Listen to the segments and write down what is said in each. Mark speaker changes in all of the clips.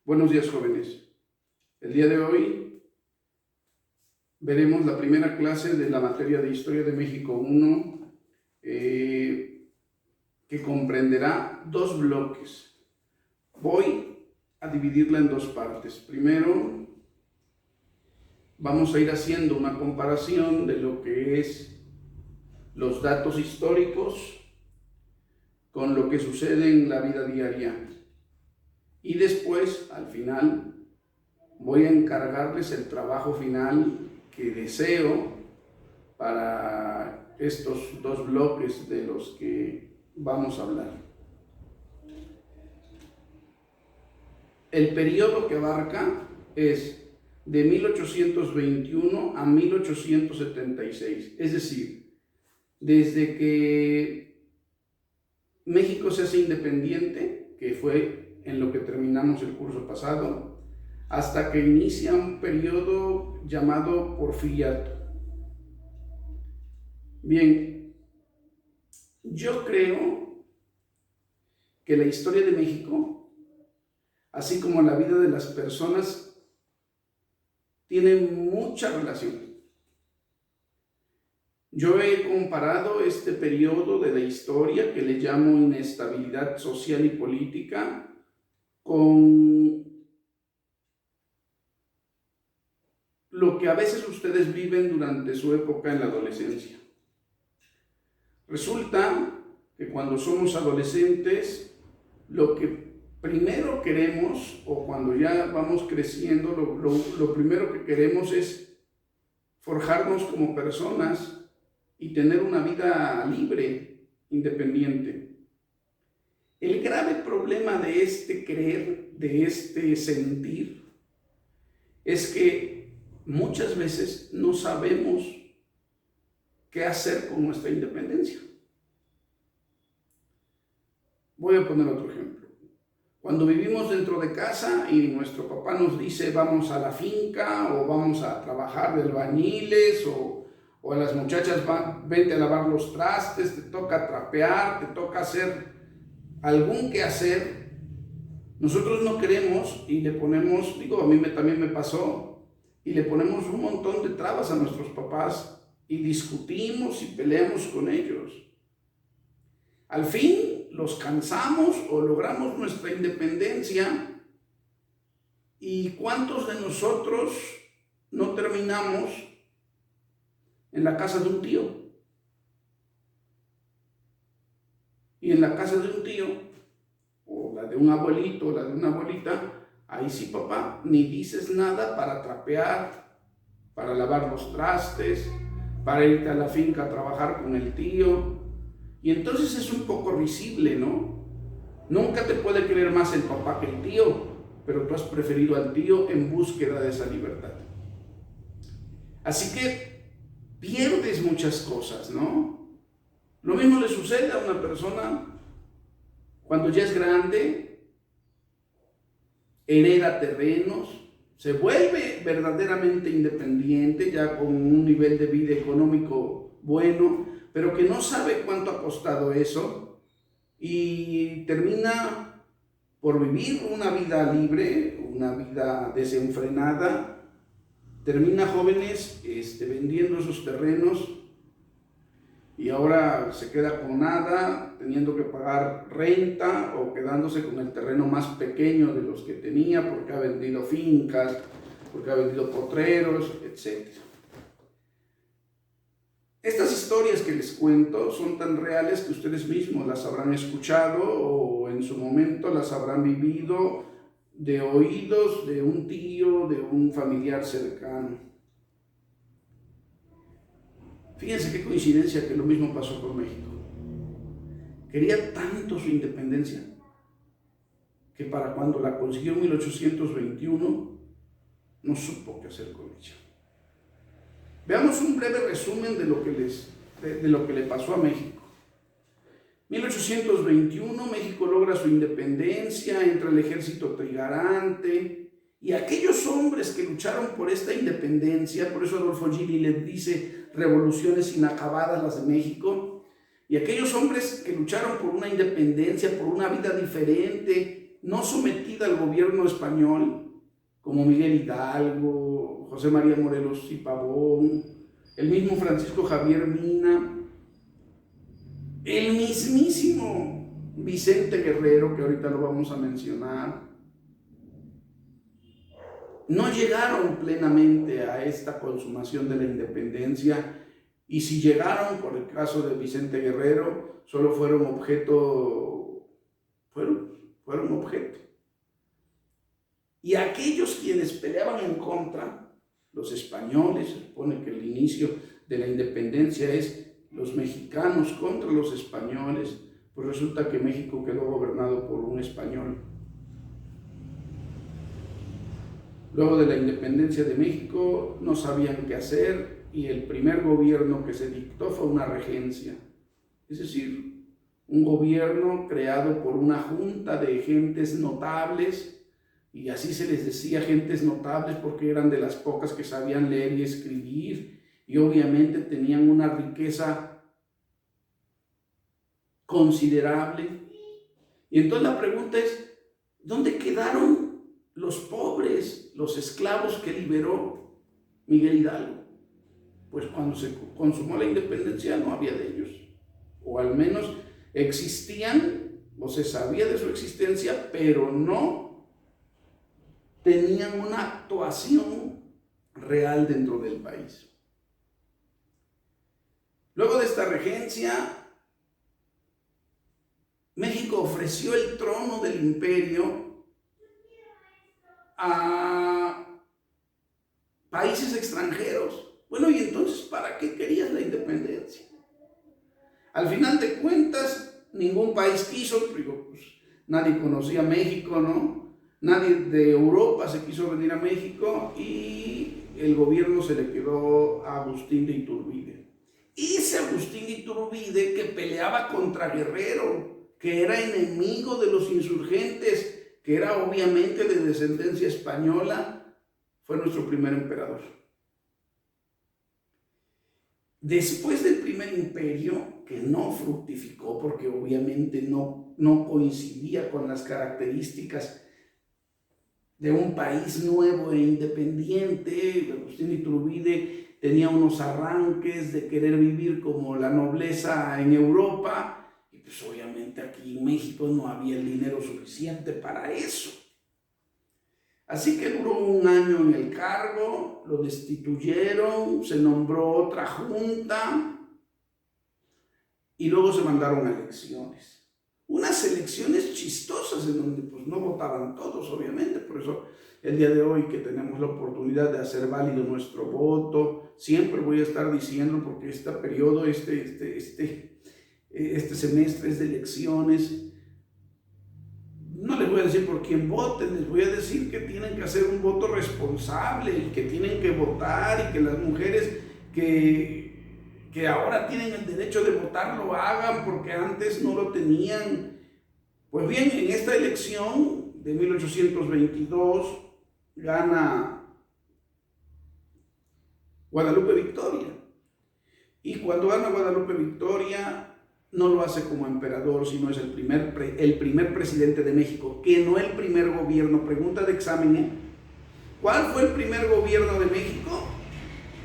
Speaker 1: Buenos días, jóvenes. El día de hoy veremos la primera clase de la materia de Historia de México 1, que comprenderá dos bloques. Voy a dividirla en dos partes. Primero, vamos a ir haciendo una comparación de lo que es los datos históricos con lo que sucede en la vida diaria. Y después, al final, voy a encargarles el trabajo final que deseo para estos dos bloques de los que vamos a hablar. El periodo que abarca es de 1821 a 1876, es decir, desde que México se hace independiente, que fue en lo que terminamos el curso pasado, hasta que inicia un periodo llamado Porfiriato. Bien, yo creo que la historia de México, así como la vida de las personas, tiene mucha relación. Yo he comparado este periodo de la historia, que le llamo inestabilidad social y política, con lo que a veces ustedes viven durante su época en la adolescencia. Resulta que cuando somos adolescentes, lo que primero queremos, o cuando ya vamos creciendo, lo primero que queremos es forjarnos como personas y tener una vida libre, independiente. El grave problema de este creer, de este sentir, es que muchas veces no sabemos qué hacer con nuestra independencia. Voy a poner otro ejemplo. Cuando vivimos dentro de casa y nuestro papá nos dice vamos a la finca o vamos a trabajar de albañiles o a las muchachas vente a lavar los trastes, te toca trapear, te toca hacer algún quehacer, nosotros no queremos y le ponemos, a mí también me pasó, y le ponemos un montón de trabas a nuestros papás y discutimos y peleamos con ellos. Al fin los cansamos o logramos nuestra independencia, y ¿cuántos de nosotros no terminamos en la casa de un tío? Y en la casa de un tío, o la de un abuelito, o la de una abuelita, ahí sí, papá, ni dices nada para trapear, para lavar los trastes, para irte a la finca a trabajar con el tío. Y entonces es un poco risible, ¿no? Nunca te puede querer más el papá que el tío, pero tú has preferido al tío en búsqueda de esa libertad. Así que pierdes muchas cosas, ¿no? Lo mismo le sucede a una persona cuando ya es grande, hereda terrenos, se vuelve verdaderamente independiente, ya con un nivel de vida económico bueno, pero que no sabe cuánto ha costado eso y termina por vivir una vida libre, una vida desenfrenada. Termina jóvenes vendiendo sus terrenos y ahora se queda con nada, teniendo que pagar renta o quedándose con el terreno más pequeño de los que tenía porque ha vendido fincas, porque ha vendido potreros, etc. Estas historias que les cuento son tan reales que ustedes mismos las habrán escuchado o en su momento las habrán vivido de oídos de un tío, de un familiar cercano. Fíjense qué coincidencia que lo mismo pasó con México. Quería tanto su independencia que para cuando la consiguió en 1821 no supo qué hacer con ella. Veamos un breve resumen de lo que le pasó a México. 1821, México logra su independencia, entra el ejército trigarante, y aquellos hombres que lucharon por esta independencia, por eso Adolfo Gili les dice revoluciones inacabadas las de México, y aquellos hombres que lucharon por una independencia, por una vida diferente, no sometida al gobierno español, como Miguel Hidalgo, José María Morelos y Pavón, el mismo Francisco Javier Mina, el mismísimo Vicente Guerrero, que ahorita lo vamos a mencionar, no llegaron plenamente a esta consumación de la independencia, y si llegaron, por el caso de Vicente Guerrero, solo fueron objeto. Y aquellos quienes peleaban en contra, los españoles, se supone que el inicio de la independencia es los mexicanos contra los españoles, pues resulta que México quedó gobernado por un español. Luego de la independencia de México no sabían qué hacer, y el primer gobierno que se dictó fue una regencia, es decir, un gobierno creado por una junta de gentes notables, y así se les decía gentes notables porque eran de las pocas que sabían leer y escribir, y obviamente tenían una riqueza considerable. Y entonces la pregunta es, ¿dónde quedaron los pobres, los esclavos que liberó Miguel Hidalgo? Pues cuando se consumó la independencia no había de ellos, o al menos existían, o se sabía de su existencia, pero no tenían una actuación real dentro del país. Luego de esta regencia, México ofreció el trono del imperio a países extranjeros. Bueno, y entonces, ¿para qué querías la independencia? Al final de cuentas, ningún país quiso, pues nadie conocía México, ¿no? Nadie de Europa se quiso venir a México, y el gobierno se le quedó a Agustín de Iturbide. Ese Agustín de Iturbide que peleaba contra Guerrero, que era enemigo de los insurgentes, que era obviamente de descendencia española, fue nuestro primer emperador. Después del primer imperio, que no fructificó porque obviamente no coincidía con las características de un país nuevo e independiente, Agustín de Iturbide tenía unos arranques de querer vivir como la nobleza en Europa, y pues obviamente aquí en México no había el dinero suficiente para eso. Así que duró un año en el cargo, lo destituyeron, se nombró otra junta y luego se mandaron a elecciones. Unas elecciones chistosas en donde pues no votaban todos, obviamente. Por eso el día de hoy que tenemos la oportunidad de hacer válido nuestro voto, siempre voy a estar diciendo, porque este periodo, este semestre es de elecciones, no les voy a decir por quién voten, les voy a decir que tienen que hacer un voto responsable, y que tienen que votar, y que las mujeres que ahora tienen el derecho de votar lo hagan, porque antes no lo tenían. Pues bien, en esta elección de 1822 gana Guadalupe Victoria, y cuando gana Guadalupe Victoria no lo hace como emperador, sino es el primer presidente de México, que no el primer gobierno. Pregunta de examen, ¿cuál fue el primer gobierno de México?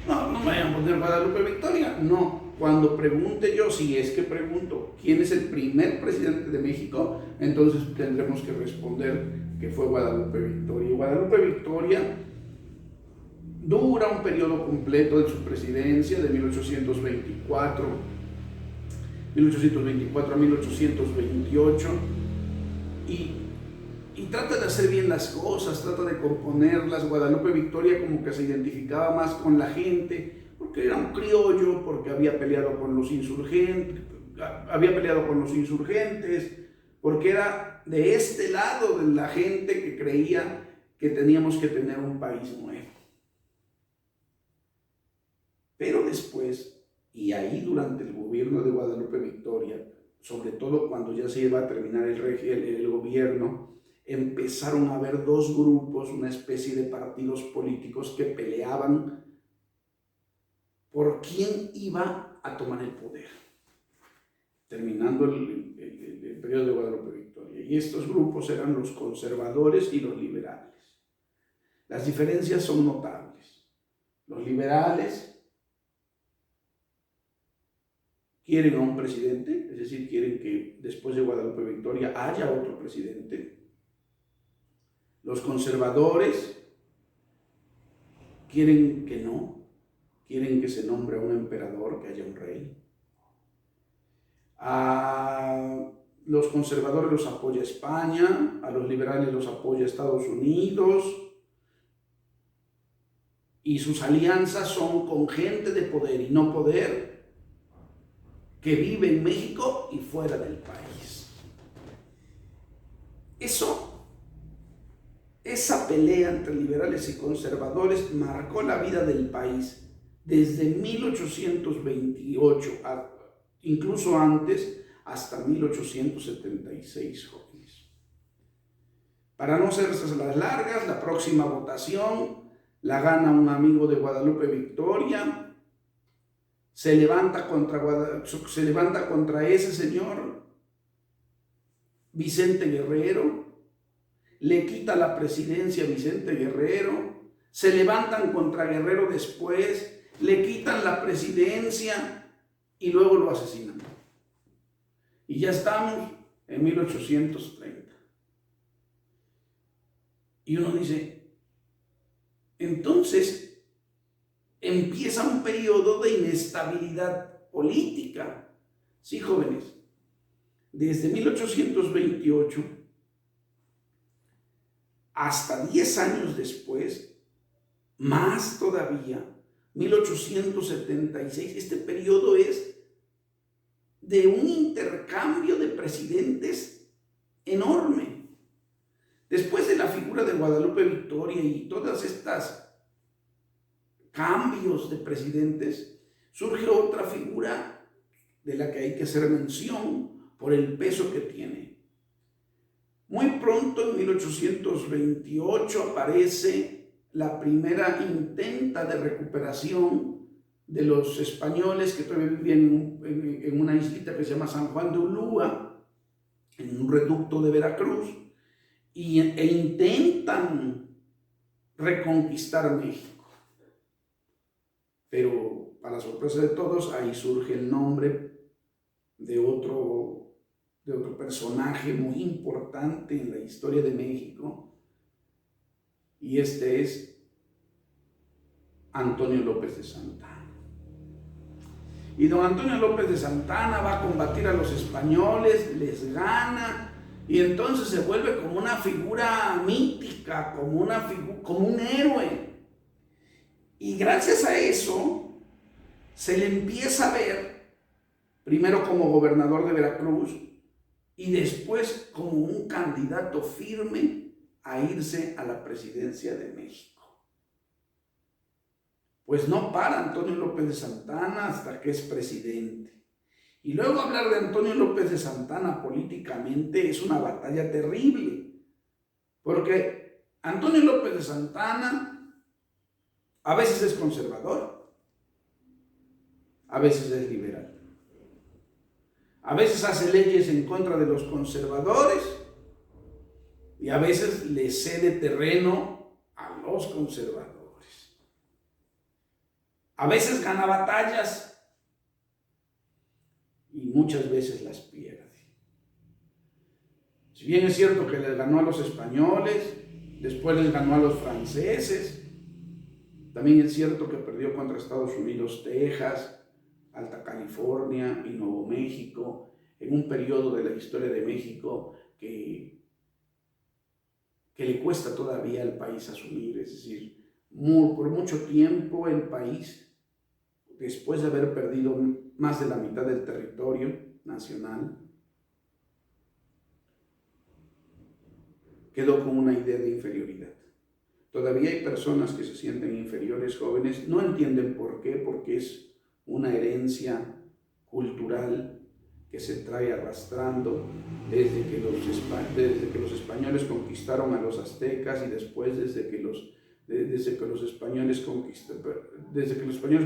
Speaker 1: No me vayan a poner Guadalupe Victoria, no. Cuando pregunte yo, si es que pregunto, ¿quién es el primer presidente de México? Entonces tendremos que responder que fue Guadalupe Victoria. Y Guadalupe Victoria dura un periodo completo de su presidencia, de 1824 a 1828, y trata de hacer bien las cosas, trata de componerlas. Guadalupe Victoria como que se identificaba más con la gente, porque era un criollo, porque había peleado con los insurgentes, porque era de este lado de la gente que creía que teníamos que tener un país nuevo. Pero después, y ahí durante el gobierno de Guadalupe Victoria, sobre todo cuando ya se iba a terminar el gobierno, empezaron a haber dos grupos, una especie de partidos políticos que peleaban por quién iba a tomar el poder, terminando el periodo de Guadalupe Victoria. Y Y estos grupos eran los conservadores y los liberales. Las diferencias son notables. Los liberales quieren a un presidente, es decir, quieren que después de Guadalupe Victoria haya otro presidente. Los conservadores quieren que no, quieren que se nombre a un emperador, que haya un rey. A los conservadores los apoya España, a los liberales los apoya Estados Unidos, y sus alianzas son con gente de poder y no poder que vive en México y fuera del país. Esa pelea entre liberales y conservadores marcó la vida del país desde 1828, incluso antes, hasta 1876, jóvenes. Para no hacerse las largas, la próxima votación la gana un amigo de Guadalupe Victoria, se levanta contra ese señor, Vicente Guerrero, le quita la presidencia a Vicente Guerrero, se levantan contra Guerrero después, le quitan la presidencia y luego lo asesinan. Y ya estamos en 1830. Y uno dice, entonces empieza un periodo de inestabilidad política. Sí, jóvenes, desde 1828 hasta 10 años después, más todavía, 1876, este periodo es de un intercambio de presidentes enorme. Después de la figura de Guadalupe Victoria y todas estas cambios de presidentes, surge otra figura de la que hay que hacer mención por el peso que tiene. Muy pronto, en 1828, aparece la primera intenta de recuperación de los españoles que todavía vivían en una islita que se llama San Juan de Ulúa, en un reducto de Veracruz, e intentan reconquistar México. Pero, para sorpresa de todos, ahí surge el nombre de otro personaje muy importante en la historia de México, y este es Antonio López de Santana. Y don Antonio López de Santana va a combatir a los españoles, les gana, y entonces se vuelve como una figura mítica, como un héroe. Y gracias a eso se le empieza a ver, primero como gobernador de Veracruz, y después como un candidato firme a irse a la presidencia de México. Pues no para Antonio López de Santana hasta que es presidente. Y luego hablar de Antonio López de Santana políticamente es una batalla terrible, porque Antonio López de Santana a veces es conservador, a veces es liberal. A veces hace leyes en contra de los conservadores y a veces le cede terreno a los conservadores. A veces gana batallas y muchas veces las pierde. Si bien es cierto que les ganó a los españoles, después les ganó a los franceses, también es cierto que perdió contra Estados Unidos, Texas, Alta California y Nuevo México, en un periodo de la historia de México que le cuesta todavía al país asumir. Es decir, por mucho tiempo el país, después de haber perdido más de la mitad del territorio nacional, quedó con una idea de inferioridad. Todavía hay personas que se sienten inferiores, jóvenes, no entienden por qué, porque es una herencia cultural que se trae arrastrando desde que los españoles conquistaron a los aztecas, y después desde que los españoles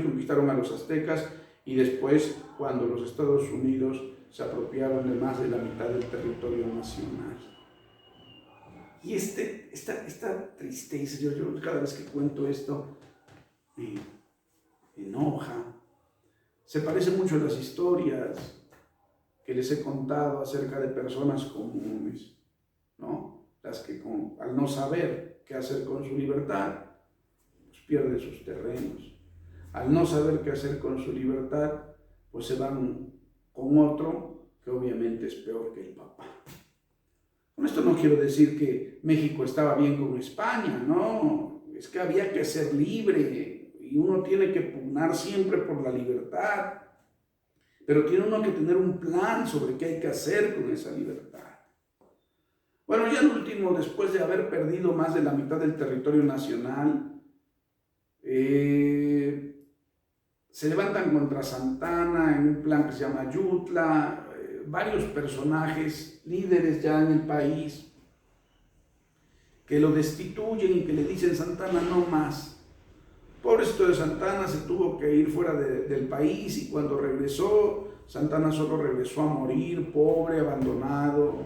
Speaker 1: conquistaron a los aztecas, y después cuando los Estados Unidos se apropiaron de más de la mitad del territorio nacional. Y esta tristeza, yo cada vez que cuento esto me enoja. Se parece mucho a las historias que les he contado acerca de personas comunes, ¿no? Las que al no saber qué hacer con su libertad, pues pierden sus terrenos. Al no saber qué hacer con su libertad, pues se van con otro que obviamente es peor que el papá. Con esto no quiero decir que México estaba bien con España, no, es que había que ser libre y uno tiene que pugnar siempre por la libertad, pero tiene uno que tener un plan sobre qué hay que hacer con esa libertad. Bueno, ya al último, después de haber perdido más de la mitad del territorio nacional, se levantan contra Santana en un plan que se llama Yutla, varios personajes, líderes ya en el país, que lo destituyen y que le dicen: Santana, no más. Pobrecito de Santana, se tuvo que ir fuera del país, y cuando regresó, Santana solo regresó a morir, pobre, abandonado,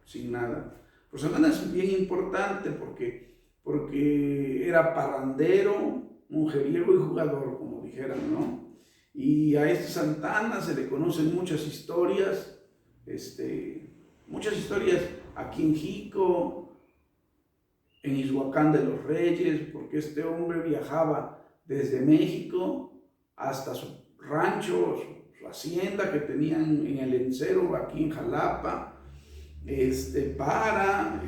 Speaker 1: sin nada. Pues Santana es bien importante porque era parrandero, mujeriego y jugador, como dijeran, ¿no? Y a este Santana se le conocen muchas historias aquí en Jico, en Izhuacán de los Reyes, porque este hombre viajaba desde México hasta su rancho, su hacienda que tenían en el Encero, aquí en Jalapa, para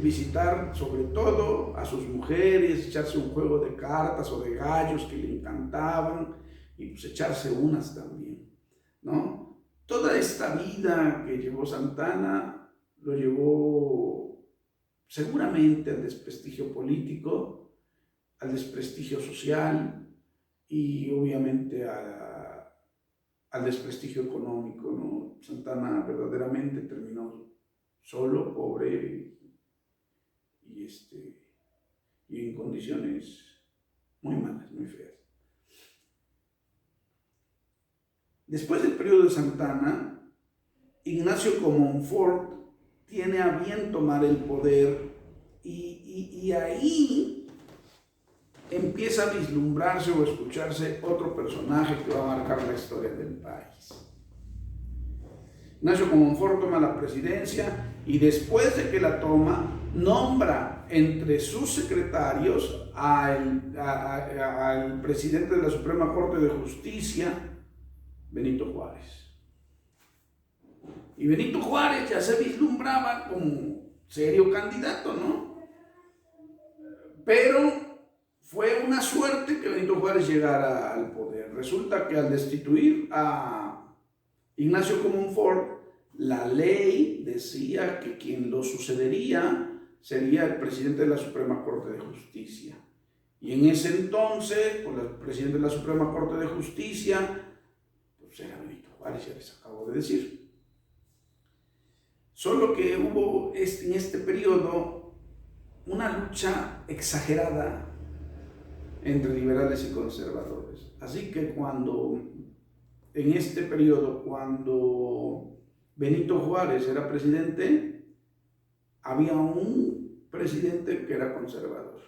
Speaker 1: visitar sobre todo a sus mujeres, echarse un juego de cartas o de gallos que le encantaban, y pues echarse unas también, ¿no? Toda esta vida que llevó Santana lo llevó seguramente al desprestigio político, al desprestigio social y obviamente al desprestigio económico, ¿no? Santana verdaderamente terminó solo, pobre y en condiciones muy malas, muy feas. Después del periodo de Santana, Ignacio Comonfort tiene a bien tomar el poder y ahí empieza a vislumbrarse o a escucharse otro personaje que va a marcar la historia del país. Ignacio Comonfort toma la presidencia y después de que la toma, nombra entre sus secretarios al presidente de la Suprema Corte de Justicia, Benito Juárez. Y Benito Juárez ya se vislumbraba como serio candidato, ¿no? Pero fue una suerte que Benito Juárez llegara al poder. Resulta que al destituir a Ignacio Comonfort, la ley decía que quien lo sucedería sería el presidente de la Suprema Corte de Justicia. Y en ese entonces, pues, el presidente de la Suprema Corte de Justicia pues era Benito Juárez, ya les acabo de decir. Solo que hubo en este periodo una lucha exagerada entre liberales y conservadores. Así que en este periodo, cuando Benito Juárez era presidente, había un presidente que era conservador,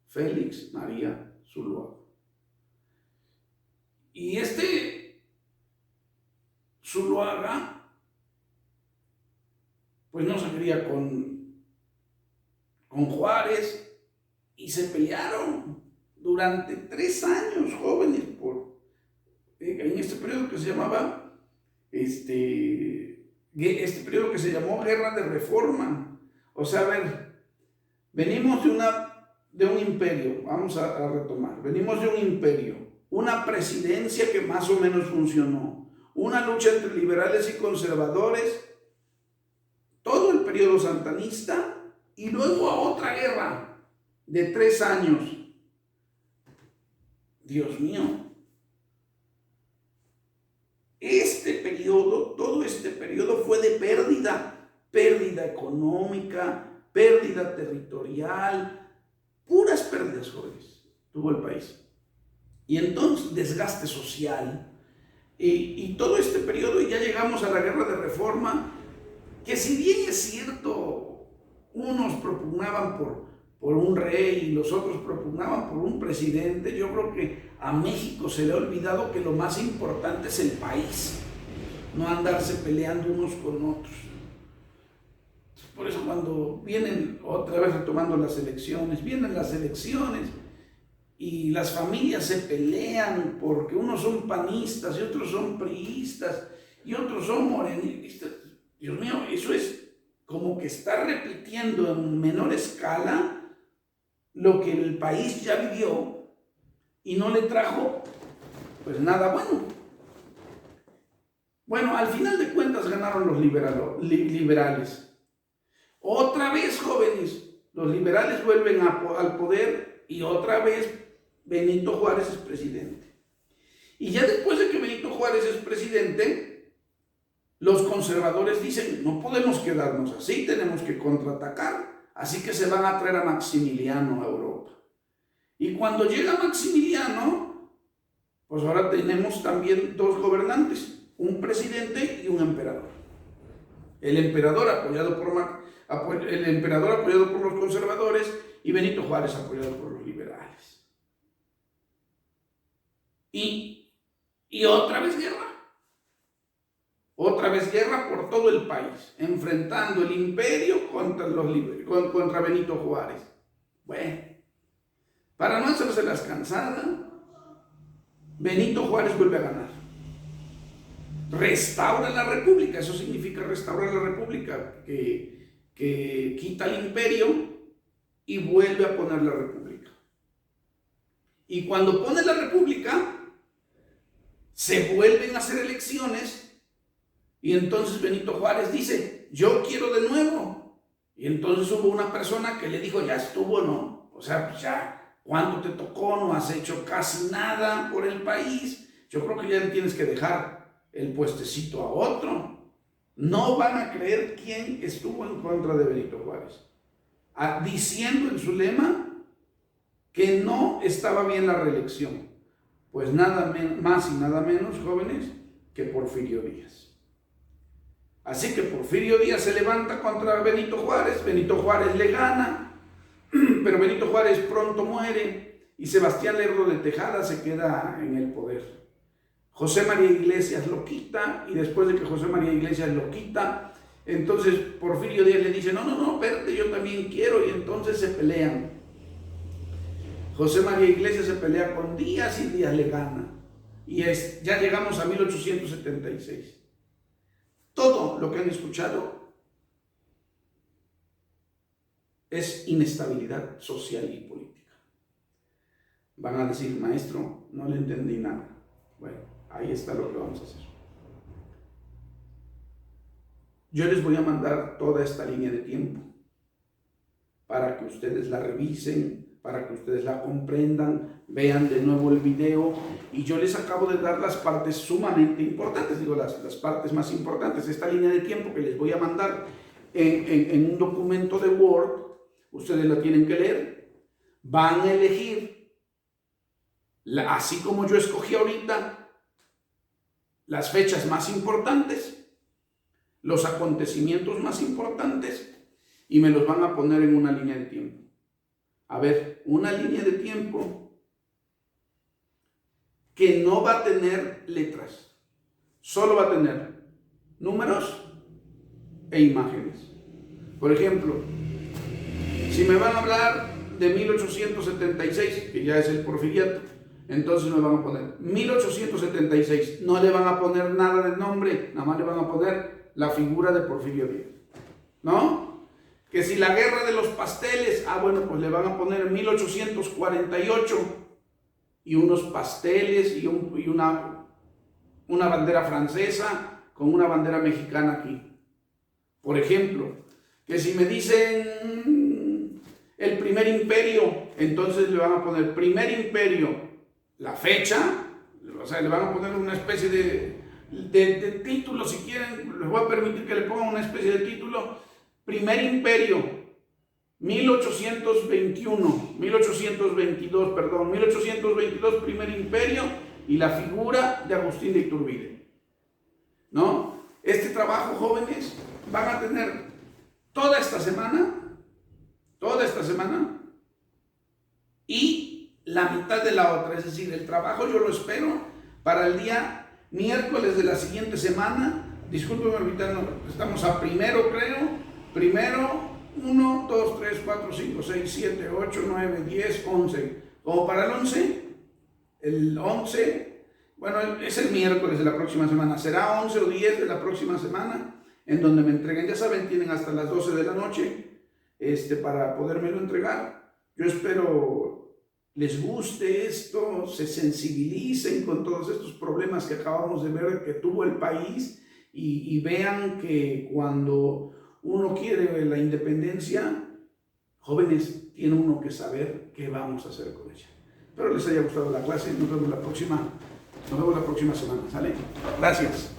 Speaker 1: Félix María Zuluaga. Y Zuluaga pues no se quería con Juárez y se pelearon durante 3 años jóvenes en este periodo que se llamaba este periodo que se llamó Guerra de Reforma. O sea, a ver, venimos de un imperio, vamos a retomar, venimos de un imperio, una presidencia que más o menos funcionó, una lucha entre liberales y conservadores, todo el periodo santanista, y luego a otra guerra de 3 años. Dios mío. Todo este periodo fue de pérdida económica, pérdida territorial, puras pérdidas, jóvenes, tuvo el país. Y entonces desgaste social, y todo este periodo, y ya llegamos a la Guerra de Reforma, que si bien es cierto, unos propugnaban por un rey y los otros propugnaban por un presidente. Yo creo que a México se le ha olvidado que lo más importante es el país, no andarse peleando unos con otros. Por eso cuando vienen otra vez retomando las elecciones, vienen las elecciones y las familias se pelean porque unos son panistas y otros son priistas y otros son morenistas. Dios mío, eso es como que está repitiendo en menor escala lo que el país ya vivió y no le trajo pues nada bueno. Bueno, al final de cuentas ganaron los liberales. Otra vez, jóvenes, los liberales vuelven al poder y otra vez Benito Juárez es presidente. Y ya después de que Benito Juárez es presidente, los conservadores dicen, no podemos quedarnos así, tenemos que contraatacar. Así que se van a traer a Maximiliano a Europa. Y cuando llega Maximiliano, pues ahora tenemos también dos gobernantes, un presidente y un emperador. El emperador apoyado por los conservadores y Benito Juárez apoyado por los liberales. Y otra vez guerra. Otra vez guerra por todo el país, enfrentando el imperio contra Benito Juárez. Bueno, para no hacerse las cansadas, Benito Juárez vuelve a ganar. Restaura la república, eso significa restaurar la república, que quita el imperio y vuelve a poner la república. Y cuando pone la república, se vuelven a hacer elecciones. Y entonces Benito Juárez dice, yo quiero de nuevo. Y entonces hubo una persona que le dijo, ya estuvo, ¿no? O sea, pues ya, ¿cuánto te tocó? No has hecho casi nada por el país. Yo creo que ya le tienes que dejar el puestecito a otro. No van a creer quién estuvo en contra de Benito Juárez. Diciendo en su lema que no estaba bien la reelección. Pues nada más y nada menos, jóvenes, que Porfirio Díaz. Así que Porfirio Díaz se levanta contra Benito Juárez le gana, pero Benito Juárez pronto muere y Sebastián Lerdo de Tejada se queda en el poder. José María Iglesias lo quita y después de que José María Iglesias lo quita, entonces Porfirio Díaz le dice, no, espérate, yo también quiero, y entonces se pelean. José María Iglesias se pelea con Díaz y Díaz le gana. Y ya llegamos a 1876. Todo lo que han escuchado es inestabilidad social y política. Van a decir, maestro, no le entendí nada. Bueno, ahí está lo que vamos a hacer. Yo les voy a mandar toda esta línea de tiempo para que ustedes la revisen, para que ustedes la comprendan, vean de nuevo el video, y yo les acabo de dar las partes sumamente importantes, digo las partes más importantes. Esta línea de tiempo que les voy a mandar en un documento de Word, ustedes la tienen que leer, van a elegir, así como yo escogí ahorita, las fechas más importantes, los acontecimientos más importantes, y me los van a poner en una línea de tiempo. A ver, una línea de tiempo que no va a tener letras, solo va a tener números e imágenes. Por ejemplo, si me van a hablar de 1876, que ya es el porfiriato, entonces me van a poner 1876, no le van a poner nada de nombre, nada más le van a poner la figura de Porfirio Díaz, ¿no? Que si la guerra de los pasteles, bueno, pues le van a poner 1848 y unos pasteles y una bandera francesa con una bandera mexicana aquí. Por ejemplo, que si me dicen el primer imperio, entonces le van a poner primer imperio, la fecha, o sea, le van a poner una especie de título, si quieren, les voy a permitir que le pongan una especie de título. Primer imperio, 1822, primer imperio, y la figura de Agustín de Iturbide, ¿no? Este trabajo, jóvenes, van a tener toda esta semana toda esta semana y la mitad de la otra. Es decir, el trabajo yo lo espero para el día miércoles de la siguiente semana. Discúlpeme, ahorita no, estamos a primero, creo. Primero, 1, 2, 3, 4, 5, 6, 7, 8, 9, 10, 11. Como para el 11, bueno, es el miércoles de la próxima semana. Será 11 o 10 de la próxima semana, en donde me entreguen. Ya saben, tienen hasta las 12 de la noche para podérmelo entregar. Yo espero les guste esto, se sensibilicen con todos estos problemas que acabamos de ver que tuvo el país y vean que cuando uno quiere la independencia, jóvenes, tiene uno que saber qué vamos a hacer con ella. Espero les haya gustado la clase. Nos vemos la próxima semana. ¿Sale? Gracias.